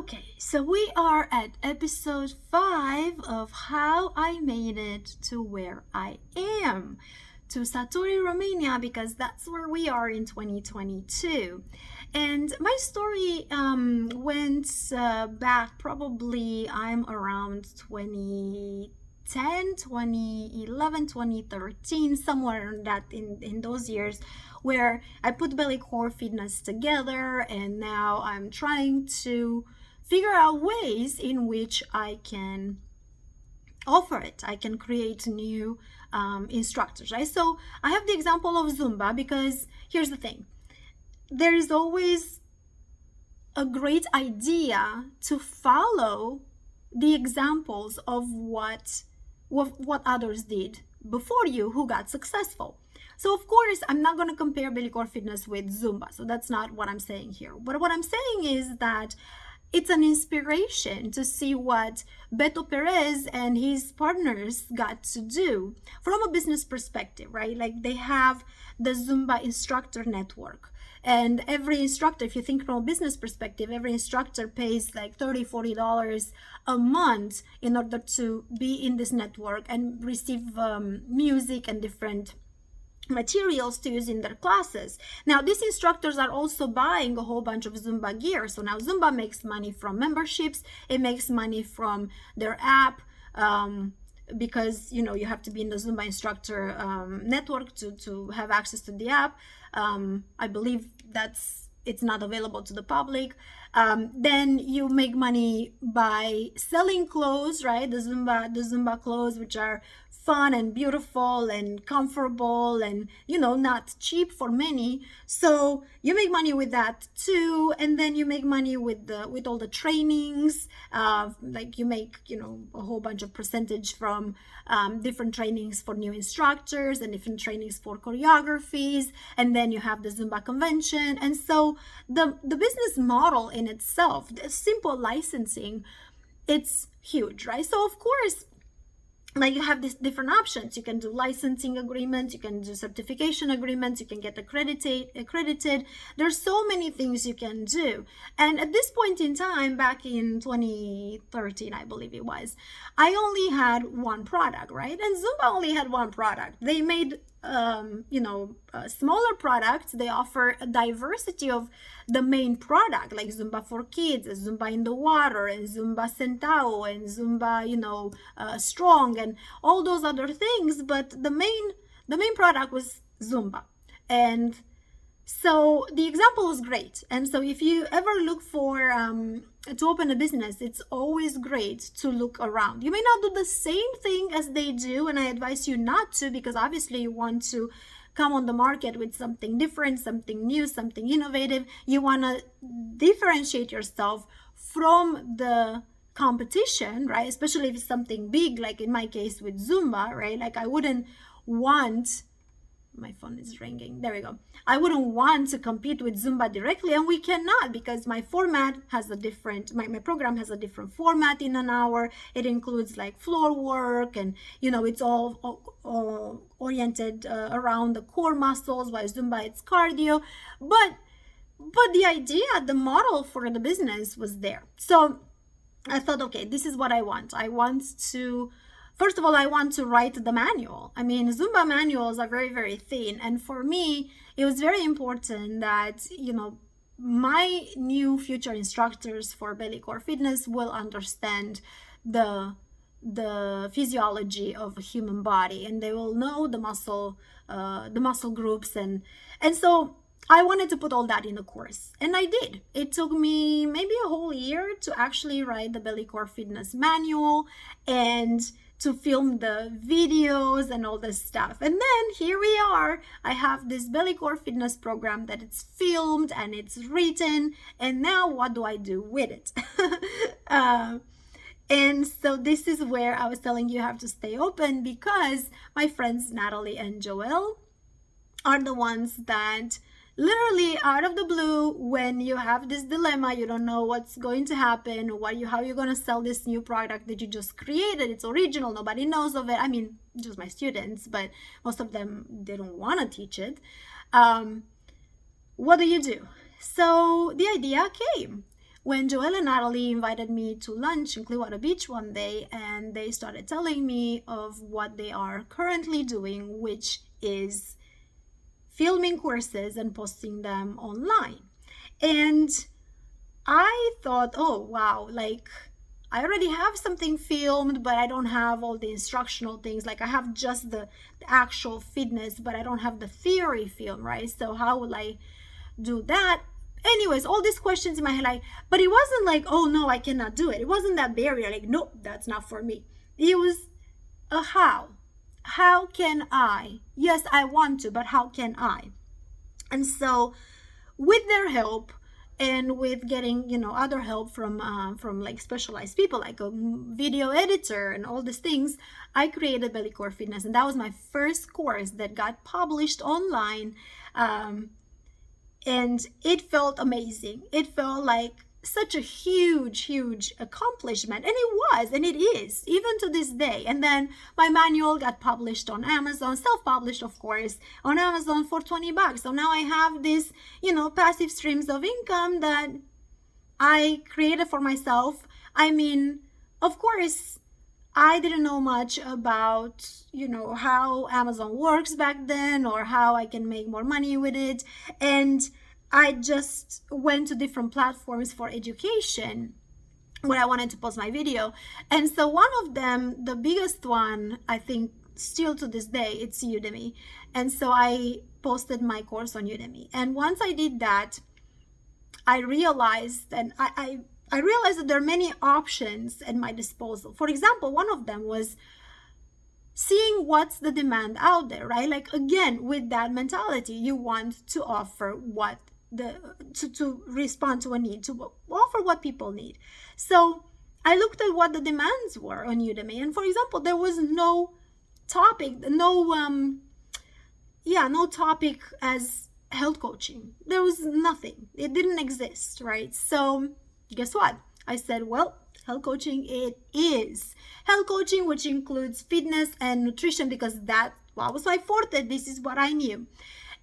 Okay, so we are at episode 5 of how I made it to where I am, to Satori, Romania, because that's where we are in 2022. And my story went back probably I'm around 2010, 2011, 2013, somewhere in that in those years where I put BellyCore Fitness together, and now I'm trying to figure out ways in which I can offer it. I can create new instructors, right? So I have the example of Zumba because here's the thing. There is always a great idea to follow the examples of what others did before you who got successful. So of course, I'm not going to compare BellyCore Fitness with Zumba. So that's not what I'm saying here. But what I'm saying is that it's an inspiration to see what Beto Perez and his partners got to do from a business perspective, right? Like they have the Zumba instructor network. And every instructor, if you think from a business perspective, every instructor pays like $30, $40 a month in order to be in this network and receive music and different materials to use in their classes. Now, these instructors are also buying a whole bunch of Zumba gear. So now Zumba makes money from memberships. It makes money from their app because, you know, you have to be in the Zumba instructor network to have access to the app. I believe it's not available to the public. Then you make money by selling clothes, right? The Zumba clothes, which are fun and beautiful and comfortable and, you know, not cheap for many. So you make money with that too. And then you make money with all the trainings. Like you make, you know, a whole bunch of percentage from different trainings for new instructors and different trainings for choreographies. And then you have the Zumba convention. And so the business model in itself, the simple licensing, it's huge, right? So of course, like you have these different options. You can do licensing agreements, you can do certification agreements, you can get accredited. There's so many things you can do. And at this point in time, back in 2013, I believe it was, I only had one product, right? And Zumba only had one product. They made smaller products. They offer a diversity of the main product, like Zumba for kids, Zumba in the water, and Zumba Centao, and Zumba, strong, and all those other things. But the main product was Zumba. And so the example was great. And so if you ever look for to open a business, it's always great to look around. You may not do the same thing as they do, and I advise you not to, because obviously you want to come on the market with something different, something new, something innovative. You want to differentiate yourself from the competition, right? Especially if it's something big, like in my case with Zumba, right? Like I wouldn't want, my phone is ringing, there we go. I wouldn't want to compete with Zumba directly, and we cannot, because my format has a different, my program has a different format in an hour. It includes like floor work, and it's all oriented around the core muscles, while Zumba it's cardio. But the idea, the model for the business was there. So I thought, okay, this is what I want. First of all, I want to write the manual. I mean, Zumba manuals are very, very thin. And for me, it was very important that, my new future instructors for BellyCore Fitness will understand the physiology of a human body, and they will know the muscle groups. And so I wanted to put all that in a course, and I did. It took me maybe a whole year to actually write the BellyCore Fitness manual and to film the videos and all this stuff. And then here we are. I have this BellyCore Fitness program that it's filmed and it's written. And now what do I do with it? And so this is where I was telling you have to stay open, because my friends Natalie and Joelle are the ones that literally out of the blue, when you have this dilemma, you don't know what's going to happen, how you're going to sell this new product that you just created. It's original, nobody knows of it. I mean, just my students, but most of them, they don't want to teach it. What do you do? So the idea came. when Joelle and Natalie invited me to lunch in Clearwater Beach one day, and they started telling me of what they are currently doing, which is filming courses and posting them online. And I thought, oh wow, like I already have something filmed, but I don't have all the instructional things. Like I have just the actual fitness, but I don't have the theory film, right? So how will I do that? Anyways, all these questions in my head, like, but it wasn't like, oh no, I cannot do it. It wasn't that barrier, like, nope, that's not for me. It was a how. How can I? Yes, I want to, but how can I? And so with their help, and with getting other help from like specialized people, like a video editor and all these things, I created BellyCore Fitness, and that was my first course that got published online. And it felt amazing. It felt like such a huge accomplishment, and it was, and it is even to this day. And then my manual got published on Amazon, self-published of course, on Amazon for $20. So now I have this passive streams of income that I created for myself. I mean, of course, I didn't know much about how Amazon works back then, or how I can make more money with it, and I just went to different platforms for education when I wanted to post my video. And so one of them, the biggest one, I think still to this day, it's Udemy. And so I posted my course on Udemy. And once I did that, I realized, and I realized that there are many options at my disposal. For example, one of them was seeing what's the demand out there, right? Like, again, with that mentality, you want to offer what to respond to a need, to offer what people need. So I looked at what the demands were on Udemy, and for example, there was no topic, no topic as health coaching. There was nothing. It didn't exist, right? So guess what? I said, well, health coaching it is. Health coaching, which includes fitness and nutrition, because that was my forte. This is what I knew.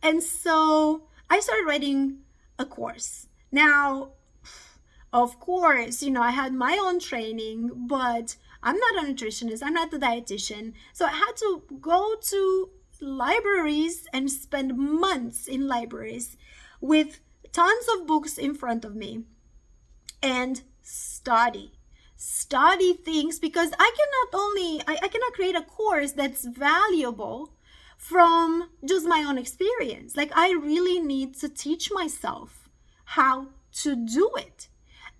And so I started writing a course. Now, of course, I had my own training, but I'm not a nutritionist. I'm not a dietitian. So I had to go to libraries and spend months in libraries with tons of books in front of me and study things, because I cannot create a course that's valuable from just my own experience. Like, I really need to teach myself how to do it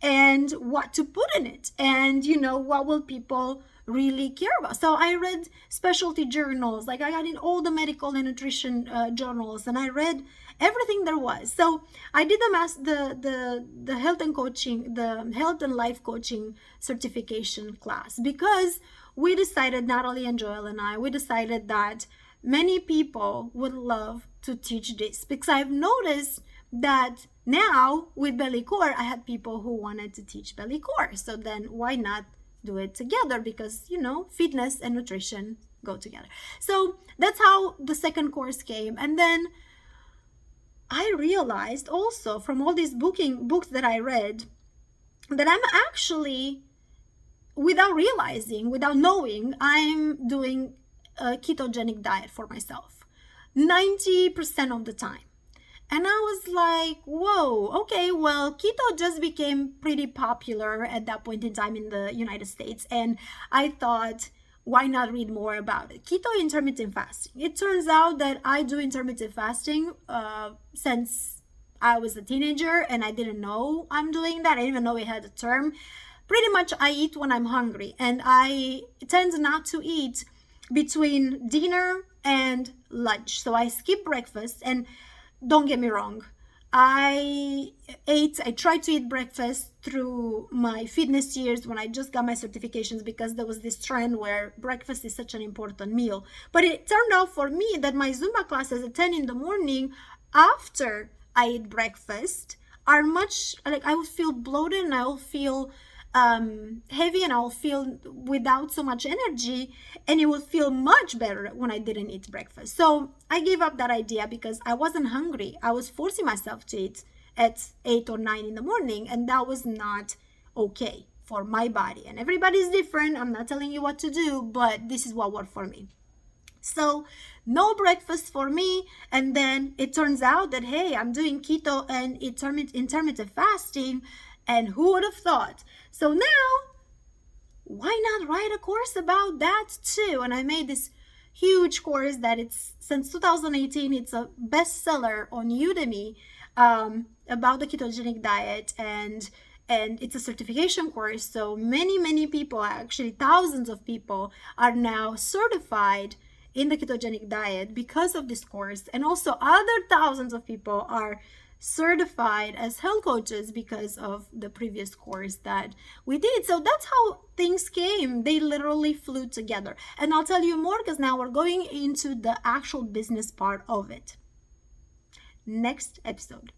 and what to put in it, and what will people really care about. So I read specialty journals, like I got in all the medical and nutrition journals, and I read everything there was. So I did the health and coaching, the health and life coaching certification class, because we decided, Natalie and Joelle and I, we decided that many people would love to teach this, because I've noticed that now with BellyCore, I had people who wanted to teach BellyCore. So then why not do it together? Because, fitness and nutrition go together. So that's how the second course came. And then I realized also from all these books that I read, that I'm actually, without realizing, without knowing, I'm doing a ketogenic diet for myself 90% of the time. And I was like, whoa, okay, well, keto just became pretty popular at that point in time in the United States. And I thought, why not read more about it? Keto intermittent fasting. It turns out that I do intermittent fasting since I was a teenager, and I didn't know I'm doing that. I didn't even know it had a term. Pretty much I eat when I'm hungry, and I tend not to eat between dinner and lunch. So I skip breakfast, and don't get me wrong, I tried to eat breakfast through my fitness years when I just got my certifications, because there was this trend where breakfast is such an important meal. But it turned out for me that my Zumba classes at 10 in the morning after I eat breakfast are much, like, I will feel bloated, and I will feel heavy, and I'll feel without so much energy, and it will feel much better when I didn't eat breakfast. So I gave up that idea because I wasn't hungry. I was forcing myself to eat at 8 or 9 in the morning, and that was not okay for my body. And everybody's different. I'm not telling you what to do, but this is what worked for me. So no breakfast for me. And then it turns out that, hey, I'm doing keto and intermittent fasting. And who would have thought? So now, why not write a course about that too? And I made this huge course that it's since 2018, it's a bestseller on Udemy, about the ketogenic diet, and it's a certification course. So many people, actually thousands of people, are now certified in the ketogenic diet because of this course. And also other thousands of people are certified as health coaches because of the previous course that we did. So that's how things came. They literally flew together. And I'll tell you more, because now we're going into the actual business part of it. Next episode.